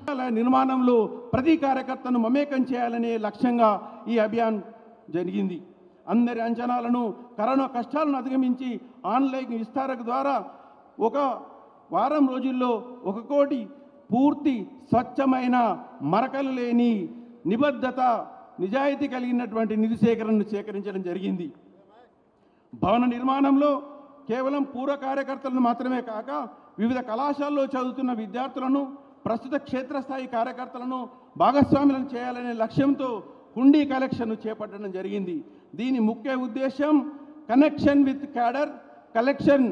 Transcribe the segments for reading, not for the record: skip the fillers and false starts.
నిర్మాణంలో ప్రతి కార్యకర్తను మమేకం చేయాలనే లక్ష్యంగా ఈ అభియాన్ జరిగింది. అందరి అంచనాలను కరోనా కష్టాలను అధిగమించి ఆన్లైన్ విస్తరణ ద్వారా ఒక వారం రోజుల్లో 1 కోటి పూర్తి స్వచ్ఛమైన మరకలు లేని నిబద్ధత నిజాయితీ కలిగినటువంటి నిధి సేకరణను సేకరించడం జరిగింది. భవన నిర్మాణంలో కేవలం పూర్వ కార్యకర్తలను మాత్రమే కాక వివిధ కళాశాలలో చదువుతున్న విద్యార్థులను ప్రస్తుత క్షేత్రస్థాయి కార్యకర్తలను భాగస్వాములను చేయాలనే లక్ష్యంతో హుండీ కలెక్షన్ చేపట్టడం జరిగింది. దీని ముఖ్య ఉద్దేశం కనెక్షన్ విత్ క్యాడర్ కలెక్షన్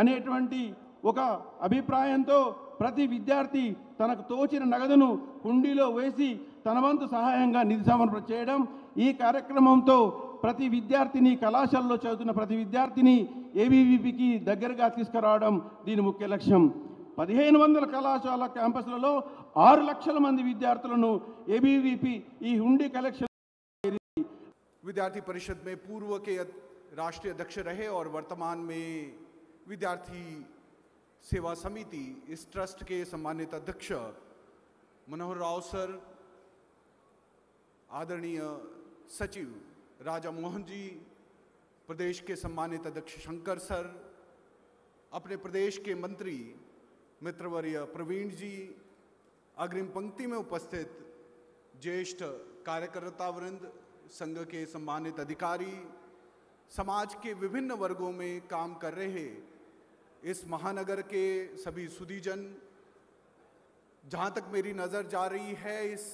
అనేటువంటి ఒక అభిప్రాయంతో ప్రతి విద్యార్థి తనకు తోచిన నగదును హుండీలో వేసి తన వంతు సహాయంగా నిధి సమర్పణ చేయడం. ఈ కార్యక్రమంతో ప్రతి విద్యార్థిని కళాశాలలో చదువుతున్న ప్రతి విద్యార్థిని ఏబీవీపీకి దగ్గరగా తీసుకురావడం దీని ముఖ్య లక్ష్యం. 1500 కళాశాల క్యాంపస్లలో 6 లక్షల మంది విద్యార్థులను ఏబీవీపీ ఈ హుండీ కలెక్షన్. विद्यार्थी परिषद में पूर्व के राष्ट्रीय अध्यक्ष रहे और वर्तमान में विद्यार्थी सेवा समिति इस ट्रस्ट के सम्मानित अध्यक्ष मनोहर राव सर, आदरणीय सचिव राजा मोहन जी, प्रदेश के सम्मानित अध्यक्ष शंकर सर, अपने प्रदेश के मंत्री मित्रवर्य प्रवीण जी, अग्रिम पंक्ति में उपस्थित ज्येष्ठ कार्यकर्ता वृंद, संघ के सम्मानित अधिकारी, समाज के विभिन्न वर्गों में काम कर रहे इस महानगर के सभी सुधीजन, जहाँ तक मेरी नज़र जा रही है इस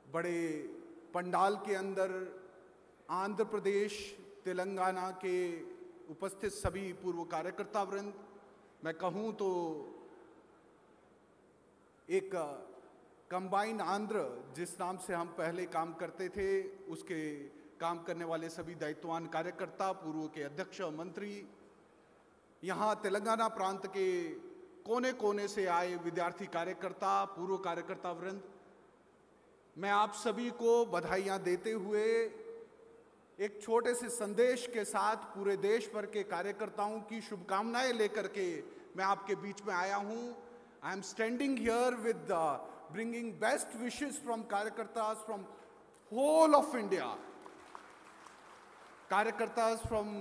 बड़े पंडाल के अंदर आंध्र प्रदेश तेलंगाना के उपस्थित सभी पूर्व कार्यकर्ता वृंद, मैं कहूँ तो एक कंबाइन आंध्र जिस नाम से हम पहले काम करते थे उसके काम करने वाले सभी दायित्ववान कार्यकर्ता, पूर्व के अध्यक्ष, मंत्री, यहाँ तेलंगाना प्रांत के कोने कोने से आए विद्यार्थी कार्यकर्ता, पूर्व कार्यकर्ता वृंद, मैं आप सभी को बधाइयाँ देते हुए एक छोटे से संदेश के साथ पूरे देश भर के कार्यकर्ताओं की शुभकामनाएं लेकर के मैं आपके बीच में आया हूँ. I am standing here with bringing best wishes from karyakartas from whole of India. Karyakartas from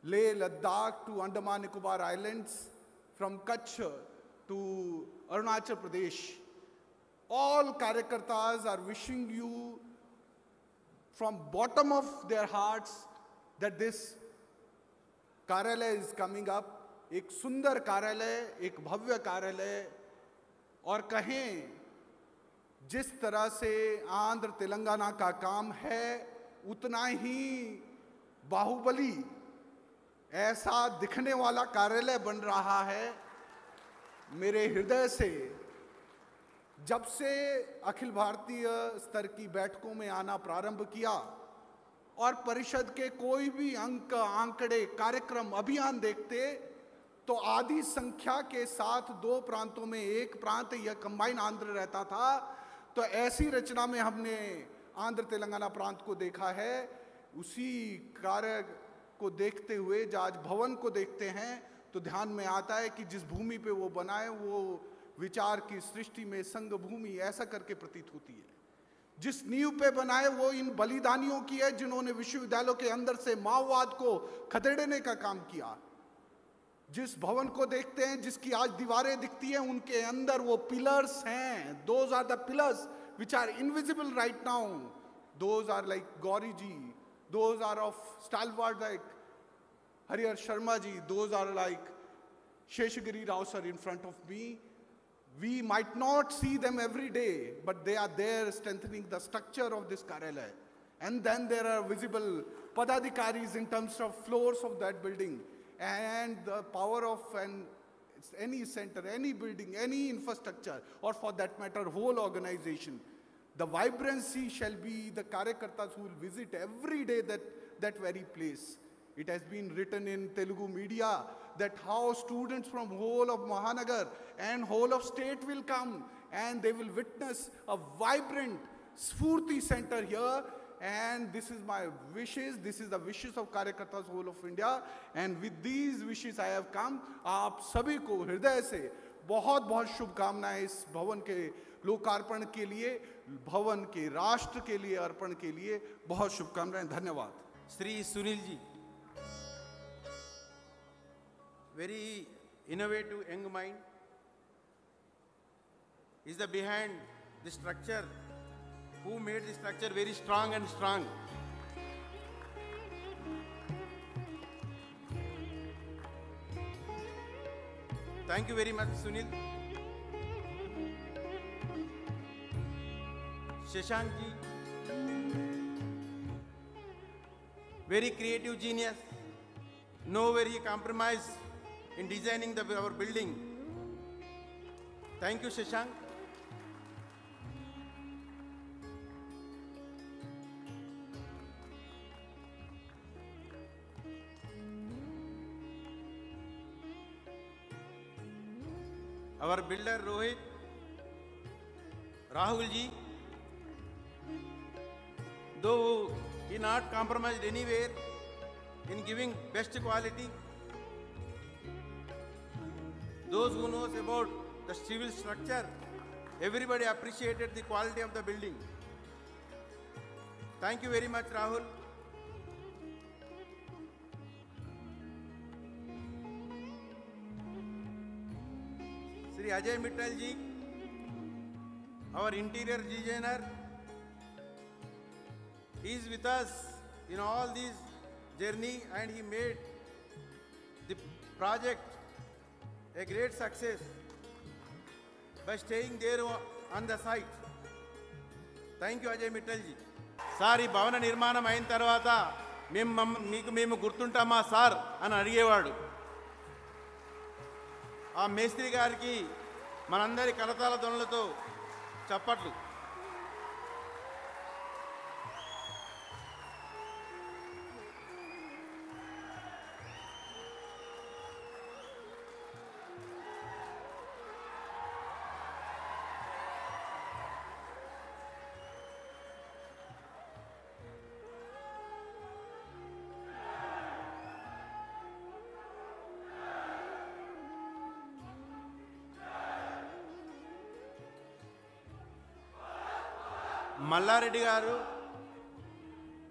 Leh, Ladakh to Andaman Nicobar Islands, from Kutch to Arunachal Pradesh. All karyakartas are wishing you from bottom of their hearts that this कार्यालय is coming up. एक सुंदर कार्यालय, एक भव्य कार्यालय, और कहें जिस तरह से आंध्र तेलंगाना का काम है उतना ही बाहुबली ऐसा दिखने वाला कार्यालय बन रहा है. मेरे हृदय से जब से अखिल भारतीय स्तर की बैठकों में आना प्रारंभ किया और परिषद के कोई भी अंक, आंकड़े, कार्यक्रम, अभियान देखते तो आधी संख्या के साथ 2 प्रांतों में एक प्रांत या कंबाइन आंध्र रहता था. तो ऐसी रचना में हमने आंध्र तेलंगाना प्रांत को देखा है. उसी कार्य को देखते हुए आज भवन को देखते हैं तो ध्यान में आता है कि जिस भूमि पे वो बनाए वो विचार की सृष्टि में संग भूमि ऐसा करके प्रतीत होती है. जिस नींव पे बनाए वो इन बलिदानियों की है जिन्होंने विश्वविद्यालयों के अंदर से माओवाद को खदेड़ने का काम किया. जिस भवन को देखते हैं, जिसकी आज दीवारें दिखती हैं, उनके अंदर वो पिलर्स हैं. Those are the pillars which are invisible right now. Those are like Gauri ji. Those are of stalwart like Harihar Sharma ji. Those are like Sheshagiri Rao sir in front of me. We might not see them every day, but they are there strengthening the structure of this Karyalaya. And then there are visible padadikaris in terms of floors of that building. And the power of any center, any building, any infrastructure, or for that matter, whole organization. The vibrancy shall be the Karyakartas who will visit every day that very place. It has been written in Telugu media that how students from whole of Mahanagar and whole of state will come and they will witness a vibrant Sphurti center here. And this is my wishes, this is the wishes of Karyakartas whole of India. And with these wishes I have come. आप सभी को हृदय से बहुत बहुत शुभकामनाएं इस भवन के लोकार्पण के लिए, भवन के राष्ट्र के लिए अर्पण के लिए बहुत शुभकामनाएं। धन्यवाद। Shri Sunil ji, very innovative young mind, is the behind the structure, who made the structure very strong and strong. Thank you very much, Sunil. Shashank ji, very creative genius, no very compromise in designing our building. Thank you, Shashank. Our builder Rohit, Rahul ji, though he not compromised anywhere in giving best quality. Those who knows about the civil structure, everybody appreciated the quality of the building. Thank you very much, Rahul. Sri Ajay Mittal ji, our interior designer, he is with us in all this journey and he made the project a great success by staying there on the site. Thank you, Ajay Mittal ji. Sir, ఈ భవన నిర్మాణం అయిన తర్వాత మేము గుర్తుంటామా sir అని అడిగేవాడు. ఆ మేస్త్రి గారికి మనందరి కరతాళ ధ్వనులతో చప్పట్లు. మల్లారెడ్డి గారు,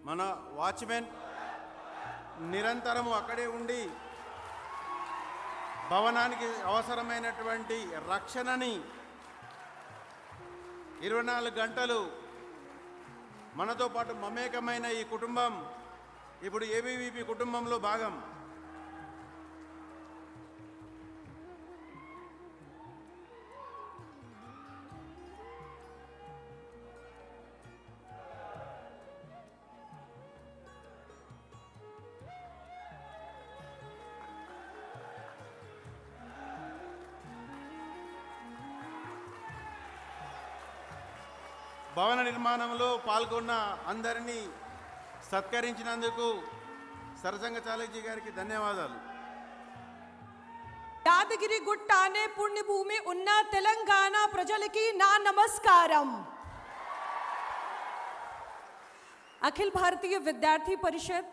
మన వాచ్మెన్, నిరంతరము అక్కడే ఉండి భవనానికి అవసరమైనటువంటి రక్షణని 24 గంటలు మనతో పాటు మమేకమైన ఈ కుటుంబం ఇప్పుడు ఏబీవీపీ కుటుంబంలో భాగం. భవన నిర్మాణంలో పాల్గొన్న అందరినీ సత్కరించినందుకు సరసంగ చాలక్ గారికి ధన్యవాదాలు. యాదగిరి గుట్ట అనే పుణ్యభూమి ఉన్న తెలంగాణ ప్రజలకి నా నమస్కారం. अखिल भारतीय विद्यार्थी परिषद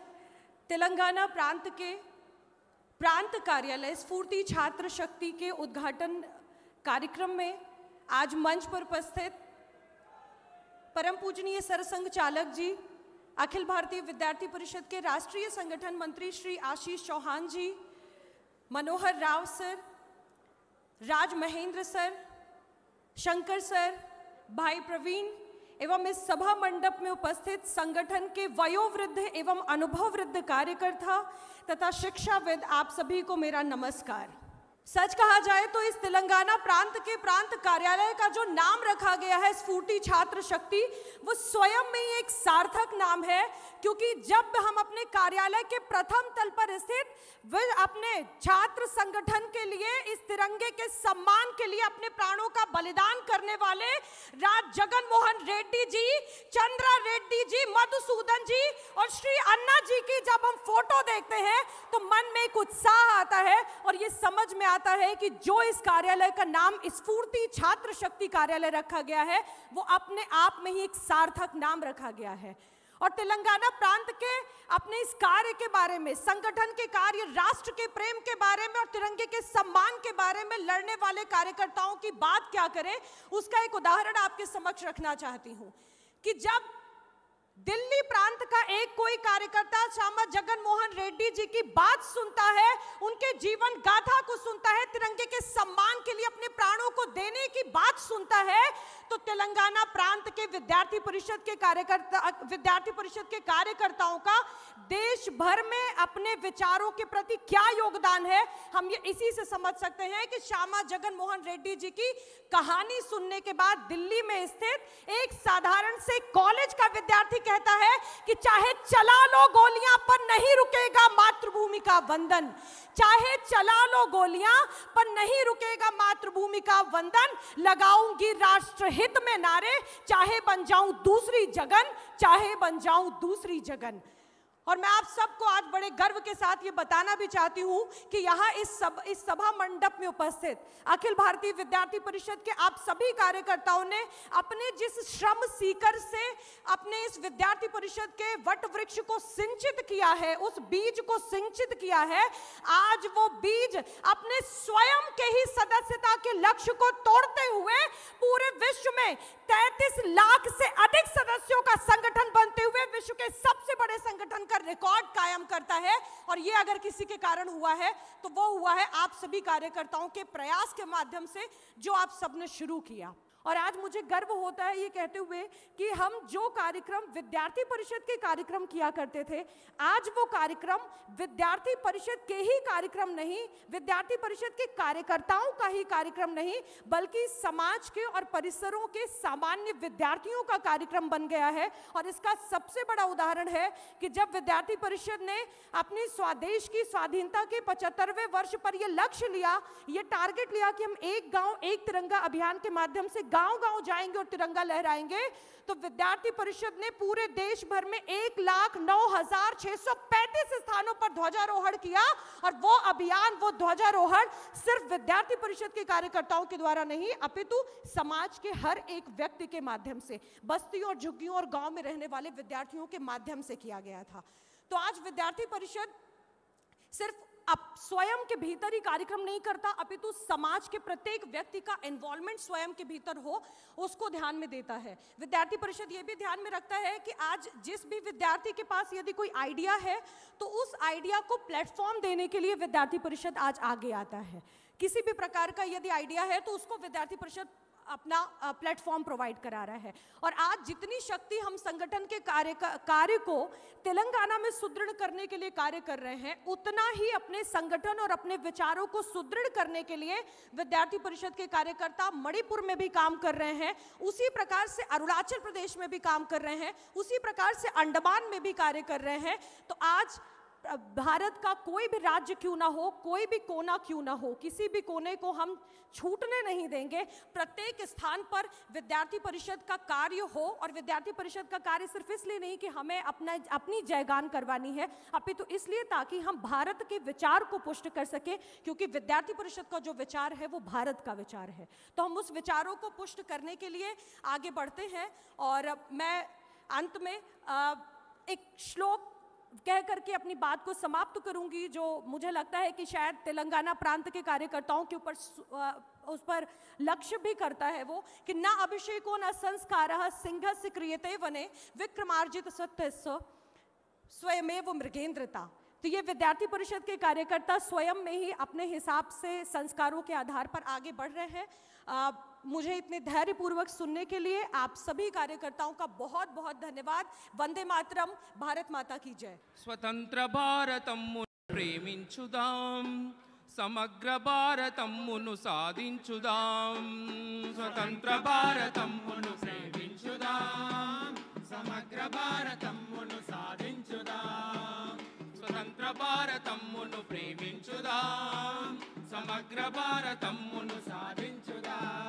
तेलंगाना प्रांत के प्रांत कार्यालय स्फूर्ति छात्र शक्ति के उद्घाटन कार्यक्रम में आज मंच पर उपस्थित परम पूजनीय सरसंघ चालक जी, अखिल भारतीय विद्यार्थी परिषद के राष्ट्रीय संगठन मंत्री श्री आशीष चौहान जी, मनोहर राव सर, राज महेंद्र सर, शंकर सर, भाई प्रवीण एवं इस सभा मंडप में उपस्थित संगठन के वयोवृद्ध एवं अनुभववृद्ध कार्यकर्ता तथा शिक्षाविद, आप सभी को मेरा नमस्कार। सच कहा जाए तो इस तेलंगाना प्रांत के प्रांत कार्यालय का जो नाम रखा गया है स्फूर्ति छात्र शक्ति, वो स्वयं में ही एक सार्थक नाम है, क्योंकि जब हम अपने कार्यालय के प्रथम तल पर स्थित अपने छात्र संगठन के लिए इस तिरंगे के सम्मान के लिए अपने प्राणों का बलिदान करने वाले राज जगन मोहन रेड्डी जी, चंद्रा रेड्डी जी, मधुसूदन जी और श्री अन्ना जी की जब हम फोटो देखते हैं तो मन में एक उत्साह आता है और ये समझ में आता है कि जो इस कार्यालय का नाम स्फूर्ति छात्र शक्ति कार्यालय रखा गया है वो अपने आप में ही एक सार्थक नाम रखा गया है। और तेलंगाना प्रांत के अपने इस कार्य के बारे में, संगठन के कार्य, राष्ट्र के प्रेम के बारे में और तिरंगे के सम्मान के बारे में लड़ने वाले कार्यकर्ताओं की बात क्या करें, उसका एक उदाहरण आपके समक्ष रखना चाहती हूं कि जब दिल्ली प्रांत का एक कोई कार्यकर्ता श्यामा जगन मोहन रेड्डी जी की बात सुनता है, उनके जीवन गाथा को सुनता है, तिरंगे के सम्मान के लिए अपने प्राणों को देने की बात सुनता है, तो तेलंगाना प्रांत के विद्यार्थी परिषद के कार्यकर्ताओं का देश भर में अपने विचारों के प्रति क्या योगदान है, हम ये इसी से समझ सकते हैं कि श्यामा जगन मोहन रेड्डी जी की कहानी सुनने के बाद दिल्ली में स्थित एक साधारण से कॉलेज का विद्यार्थी कहता है कि चाहे चला लो गोलियां पर नहीं रुकेगा मातृभूमि का वंदन, चाहे चला लो गोलियां पर नहीं रुकेगा मातृभूमि का वंदन, लगाऊंगी राष्ट्र हित में नारे, चाहे बन जाऊं दूसरी जगन, चाहे बन जाऊं दूसरी जगन। और मैं आप सबको आज बड़े गर्व के साथ ये बताना भी चाहती हूं कि यहाँ इस सभा मंडप में उपस्थित अखिल भारतीय विद्यार्थी परिषद के आप सभी कार्यकर्ताओं ने अपने जिस श्रम सीकर से अपने इस विद्यार्थी परिषद के वट वृक्ष को सिंचित किया है, उस बीज को सिंचित किया है, आज वो बीज अपने स्वयं के ही सदस्यता के लक्ष्य को तोड़ते हुए पूरे विश्व में 33 लाख से अधिक सदस्यों का संगठन बनते हुए विश्व के सबसे बड़े संगठन का रिकॉर्ड कायम करता है। और ये अगर किसी के कारण हुआ है तो वो हुआ है आप सभी कार्यकर्ताओं के प्रयास के माध्यम से, जो आप सबने शुरू किया। और आज मुझे गर्व होता है ये कहते हुए कि हम जो कार्यक्रम विद्यार्थी परिषद के कार्यक्रम किया करते थे, आज वो कार्यक्रम विद्यार्थी परिषद के ही कार्यक्रम नहीं, विद्यार्थी परिषद के कार्यकर्ताओं का ही कार्यक्रम नहीं, बल्कि समाज के और परिसरों के सामान्य विद्यार्थियों का कार्यक्रम बन गया है। और इसका सबसे बड़ा उदाहरण है कि जब विद्यार्थी परिषद ने अपनी स्वदेश की स्वाधीनता के 75वें वर्ष पर यह लक्ष्य लिया, ये टारगेट लिया कि हम एक गांव एक तिरंगा अभियान के माध्यम से गांव-गांव जाएंगे और तिरंगा लहराएंगे, तो विद्यार्थी परिषद ने पूरे देश भर में 1,09,635 स्थानों पर ध्वजारोहण किया। और वो अभियान, वो ध्वजारोहण सिर्फ विद्यार्थी परिषद के कार्यकर्ताओं के द्वारा नहीं, अपितु समाज के हर एक व्यक्ति के माध्यम से, बस्तियों और झुग्गियों और गांव में रहने वाले विद्यार्थियों के माध्यम से किया गया था। तो आज विद्यार्थी परिषद सिर्फ अब स्वयं के भीतर ही कार्यक्रम नहीं करता, अपितु समाज के प्रत्येक व्यक्ति का इन्वॉल्वमेंट स्वयं के भीतर हो, उसको ध्यान में देता है। विद्यार्थी परिषद ये भी ध्यान में रखता है कि आज जिस भी विद्यार्थी के पास यदि कोई आइडिया है तो उस आइडिया को प्लेटफॉर्म देने के लिए विद्यार्थी परिषद आज आगे आता है। किसी भी प्रकार का यदि आइडिया है तो उसको विद्यार्थी परिषद अपना प्लेटफॉर्म प्रोवाइड करा रहा है। और आज जितनी शक्ति हम संगठन के कार्य को तेलंगाना में सुदृढ़ करने के लिए कार्य कर रहे हैं, उतना ही अपने संगठन और अपने विचारों को सुदृढ़ करने के लिए विद्यार्थी परिषद के कार्यकर्ता मणिपुर में भी काम कर रहे हैं, उसी प्रकार से अरुणाचल प्रदेश में भी काम कर रहे हैं, उसी प्रकार से अंडमान में भी कार्य कर रहे हैं। तो आज भारत का कोई भी राज्य क्यों ना हो, कोई भी कोना क्यों ना हो, किसी भी कोने को हम छूटने नहीं देंगे। प्रत्येक स्थान पर विद्यार्थी परिषद का कार्य हो, और विद्यार्थी परिषद का कार्य सिर्फ इसलिए नहीं कि हमें अपनी जयगान करवानी है, अपितु तो इसलिए ताकि हम भारत के विचार को पुष्ट कर सके, क्योंकि विद्यार्थी परिषद का जो विचार है वो भारत का विचार है। तो हम उस विचारों को पुष्ट करने के लिए आगे बढ़ते हैं। और मैं अंत में एक श्लोक कह करके अपनी बात को समाप्त करूंगी, जो मुझे लगता है कि शायद तेलंगाना प्रांत के कार्यकर्ताओं के ऊपर उस पर लक्ष्य भी करता है, वो कि न अभिषेको न संस्कारः सिंहस्य क्रियते वने विक्रमार्जित सत्यस्य स्वयमेव मृगेंद्रता। तो ये विद्यार्थी परिषद के कार्यकर्ता स्वयं में ही अपने हिसाब से संस्कारों के आधार पर आगे बढ़ रहे हैं। मुझे इतने धैर्यपूर्वक सुनने के लिए आप सभी कार्यकर्ताओं का बहुत बहुत धन्यवाद। वंदे मातरम, भारत माता की जय। स्वतंत्र भारतम्मुनु प्रेमिंचुदाम, समग्र भारतम्मुनु साधिंचुदाम। स्वतंत्र भारतम्मुनु प्रेमिंचुदाम, समग्र भारतम्मुनु साधिंचुदाम। स्वतंत्र भारतम्मुनु प्रेमिंचुदाम, समग्र भारतम्मुनु साधिंచుదాం।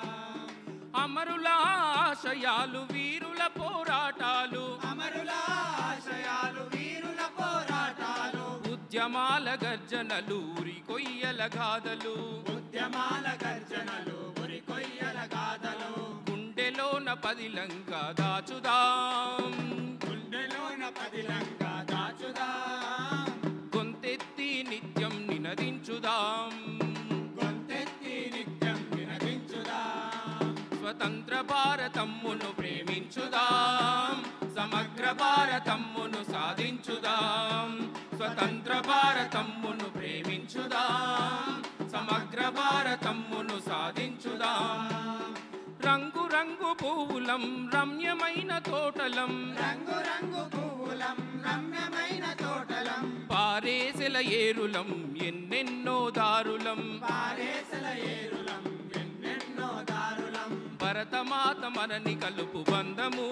అమరుల ఆశయాలు వీరుల పోరాటాలు, అమరుల ఆశయాలు వీరుల పోరాటాలు, ఉద్యమాల గర్జనలు ఉరి కొయ్యల గాథలు, ఉద్యమాల గర్జనలు ఉరి కొయ్యల గాథలు, గుండెలోన పదిలంగా దాచుదాం, గుండెలోన పదిలంగా దాచుదాం గొంతెత్తి నిత్యం నినదించుదాం గొంతెత్తి నిత్యం వినదించుదాం స్వతంత్ర భారతమ్మును ప్రేమించుదాం సమగ్ర భారతమ్మును సాధించుదాం స్వతంత్ర భారతమ్మును ప్రేమించుదాం సమగ్ర భారతమ్మును సాధించుదాం రంగు రంగు పువ్వులం రమ్యమైన తోటలం రంగు రంగు పువ్వులం రమ్యమైన తోటలం పారేసెల ఏరులం ఎన్నెన్నో దారులం పారేసల ఏరులం ఎన్నెన్నో దారులం భరతమాత మనని కలుపు బంధము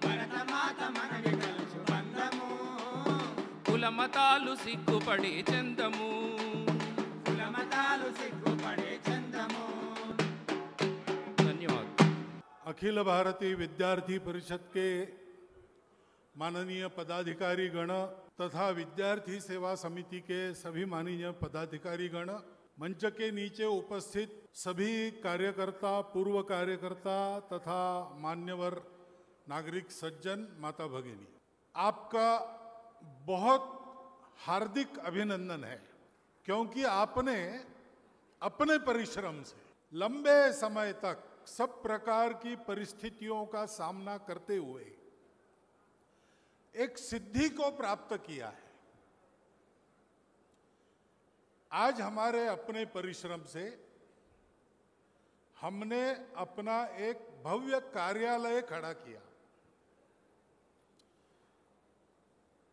భరతమాత మనకి కలుసు బంధము కులమతాలు సిగ్గుపడే చందము కులమతాలు సిగ్గుపడే చందము ధన్యవాదాలు अखिल भारतीय विद्यार्थी परिषद के माननीय पदाधिकारी गण तथा विद्यार्थी सेवा समिति के सभी माननीय पदाधिकारी गण, मंच के नीचे उपस्थित सभी कार्यकर्ता, पूर्व कार्यकर्ता तथा मान्यवर नागरिक सज्जन, माता भगिनी, आपका बहुत हार्दिक अभिनंदन है, क्योंकि आपने अपने परिश्रम से लंबे समय तक सब प्रकार की परिस्थितियों का सामना करते हुए एक सिद्धि को प्राप्त किया है। आज हमारे अपने परिश्रम से हमने अपना एक भव्य कार्यालय खड़ा किया।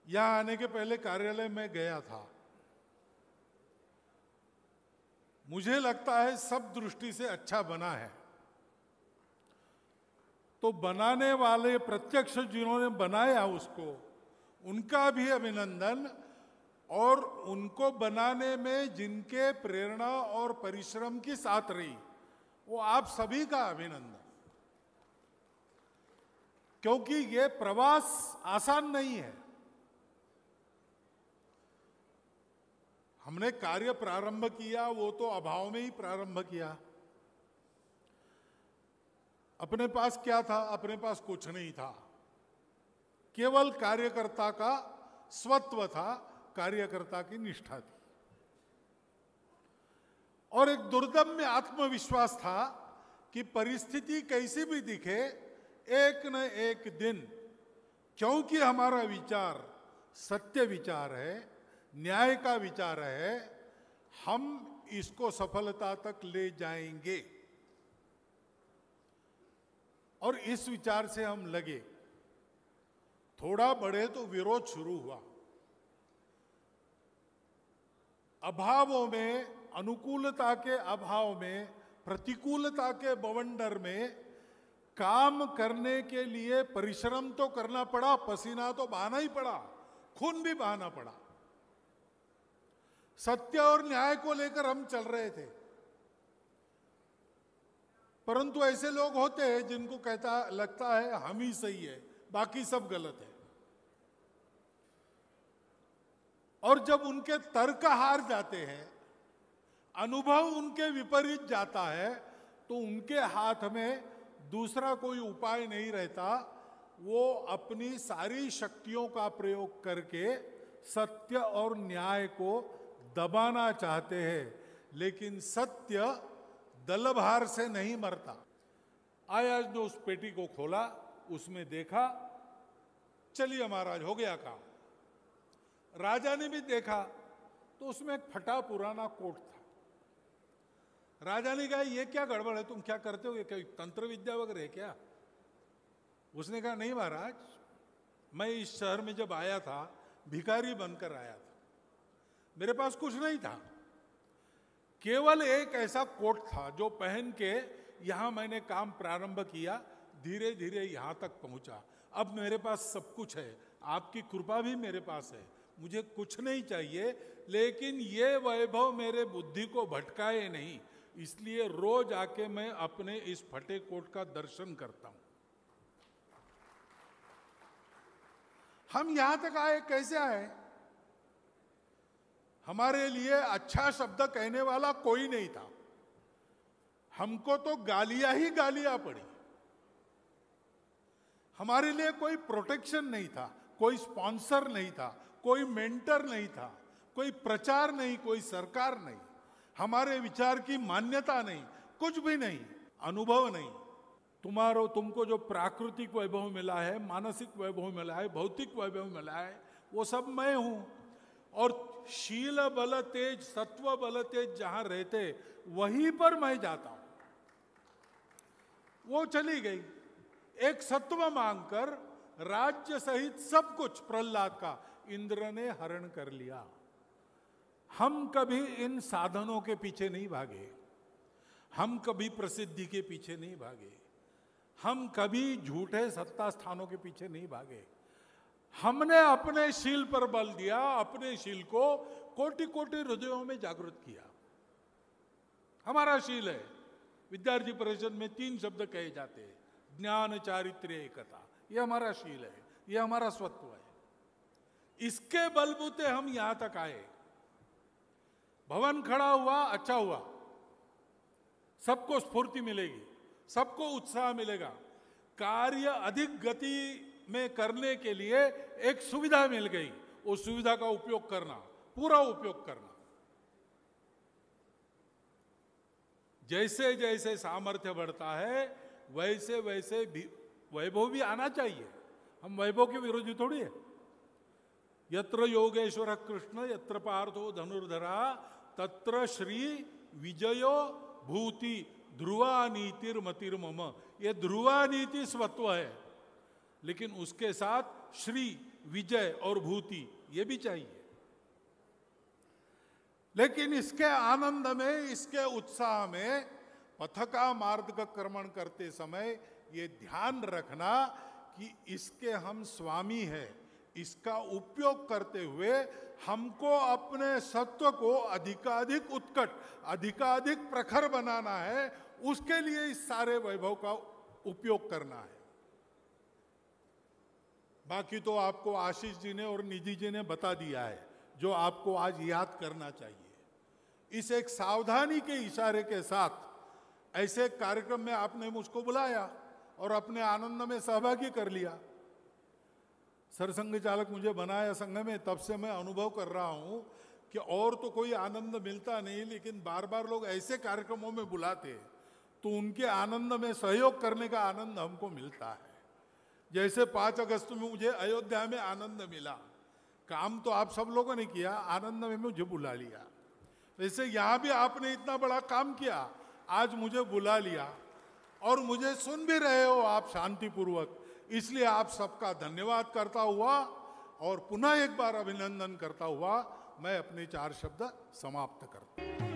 यहां आने के पहले कार्यालय में गया था। मुझे लगता है सब दृष्टि से अच्छा बना है। तो बनाने वाले प्रत्यक्ष जिन्होंने बनाया उसको, उनका भी अभिनंदन, और उनको बनाने में जिनके प्रेरणा और परिश्रम की साथ रही, वो आप सभी का अभिनंदन, क्योंकि ये प्रवास आसान नहीं है। हमने कार्य प्रारंभ किया, वो तो अभाव में ही प्रारंभ किया। अपने पास क्या था? अपने पास कुछ नहीं था, केवल कार्यकर्ता का स्वत्व था, कार्यकर्ता की निष्ठा थी, और एक दुर्दम्य आत्मविश्वास था कि परिस्थिति कैसी भी दिखे, एक न एक दिन, क्योंकि हमारा विचार सत्य विचार है, न्याय का विचार है, हम इसको सफलता तक ले जाएंगे। और इस विचार से हम लगे। थोड़ा बढ़े तो विरोध शुरू हुआ। अभावों में, अनुकूलता के अभाव में, प्रतिकूलता के बवंडर में काम करने के लिए परिश्रम तो करना पड़ा, पसीना तो बहाना ही पड़ा, खून भी बहाना पड़ा। सत्य और न्याय को लेकर हम चल रहे थे, परंतु ऐसे लोग होते हैं जिनको लगता है हम ही सही है, बाकी सब गलत है। और जब उनके तर्क हार जाते हैं, अनुभव उनके विपरीत जाता है, तो उनके हाथ में दूसरा कोई उपाय नहीं रहता। वो अपनी सारी शक्तियों का प्रयोग करके सत्य और न्याय को दबाना चाहते हैं, लेकिन सत्य दलभार से नहीं मरता। आज ने उस पेटी को खोला, उसमें देखा, चलिए महाराज हो गया काम। राजा ने भी देखा तो उसमें एक फटा पुराना कोट था। राजा ने कहा ये क्या गड़बड़ है, तुम क्या करते हो, ये क्या तंत्र विद्या वगैरह है क्या? उसने कहा नहीं महाराज, मैं इस शहर में जब आया था भिखारी बनकर आया था, मेरे पास कुछ नहीं था, केवल एक ऐसा कोट था जो पहन के यहां मैंने काम प्रारंभ किया, धीरे धीरे यहां तक पहुंचा। अब मेरे पास सब कुछ है, आपकी कृपा भी मेरे पास है, मुझे कुछ नहीं चाहिए, लेकिन ये वैभव मेरे बुद्धि को भटकाए नहीं, इसलिए रोज आके मैं अपने इस फटे कोट का दर्शन करता हूं। हम यहां तक आए, कैसे आए? हमारे लिए अच्छा शब्द कहने वाला कोई नहीं था, हमको तो गालियां ही गालियां पड़ी। हमारे लिए कोई प्रोटेक्शन नहीं था, कोई स्पॉन्सर नहीं था, कोई मेंटर नहीं था, कोई प्रचार नहीं, कोई सरकार नहीं, हमारे विचार की मान्यता नहीं, कुछ भी नहीं, अनुभव नहीं। तुमको जो प्राकृतिक वैभव मिला है, मानसिक वैभव मिला है, भौतिक वैभव मिला है, वो सब मैं हूं। और शील बल तेज, सत्व बल तेज जहां रहते वहीं पर मैं जाता हूं। वो चली गई। एक सत्व मांगकर राज्य सहित सब कुछ प्रहलाद का इंद्र ने हरण कर लिया। हम कभी इन साधनों के पीछे नहीं भागे, हम कभी प्रसिद्धि के पीछे नहीं भागे, हम कभी झूठे सत्ता स्थानों के पीछे नहीं भागे। हमने अपने शील पर बल दिया, अपने शील को कोटि कोटि हृदयों में जागृत किया। हमारा शील है। विद्यार्थी परिषद में 3 शब्द कहे जाते हैं, ज्ञान, चारित्र्य, एकता। ये हमारा शील है, ये हमारा स्वत्व है। इसके बलबूते हम यहां तक आए। भवन खड़ा हुआ, अच्छा हुआ, सबको स्फूर्ति मिलेगी, सबको उत्साह मिलेगा। कार्य अधिक गति में करने के लिए एक सुविधा मिल गई, उस सुविधा का उपयोग करना, पूरा उपयोग करना। जैसे जैसे सामर्थ्य बढ़ता है वैसे वैसे वैभव भी आना चाहिए। हम वैभव के विरोधी थोड़ी है। यत्र योगेश्वर कृष्ण यत्र पार्थो धनुर्धरा तत्र श्री विजयो भूति ध्रुवा नीतिर मतिर मम। ये ध्रुवा नीति स्वत्व है, लेकिन उसके साथ श्री, विजय और भूति ये भी चाहिए। लेकिन इसके आनंद में, इसके उत्साह में पथका मार्गक्रमण करते समय ये ध्यान रखना कि इसके हम स्वामी हैं। इसका उपयोग करते हुए हमको अपने सत्व को अधिकाधिक उत्कट, अधिकाधिक प्रखर बनाना है। उसके लिए इस सारे वैभव का उपयोग करना है। बाकी तो आपको आशीष जी ने और निधि जी ने बता दिया है, जो आपको आज याद करना चाहिए। इस एक सावधानी के इशारे के साथ ऐसे कार्यक्रम में आपने मुझको बुलाया और अपने आनंद में सहभागी कर लिया। सरसंघ चालक मुझे बनाया संघ में, तब से मैं अनुभव कर रहा हूं कि और तो कोई आनंद मिलता नहीं, लेकिन बार बार लोग ऐसे कार्यक्रमों में बुलाते तो उनके आनंद में सहयोग करने का आनंद हमको मिलता है। जैसे 5 अगस्त में मुझे अयोध्या में आनंद मिला। काम तो आप सब लोगों ने किया, आनंद में मुझे बुला लिया। वैसे यहां भी आपने इतना बड़ा काम किया, आज मुझे बुला लिया और मुझे सुन भी रहे हो आप शांतिपूर्वक। इसलिए आप सबका धन्यवाद करता हुआ और पुनः एक बार अभिनंदन करता हुआ मैं अपने 4 शब्द समाप्त करता हूं।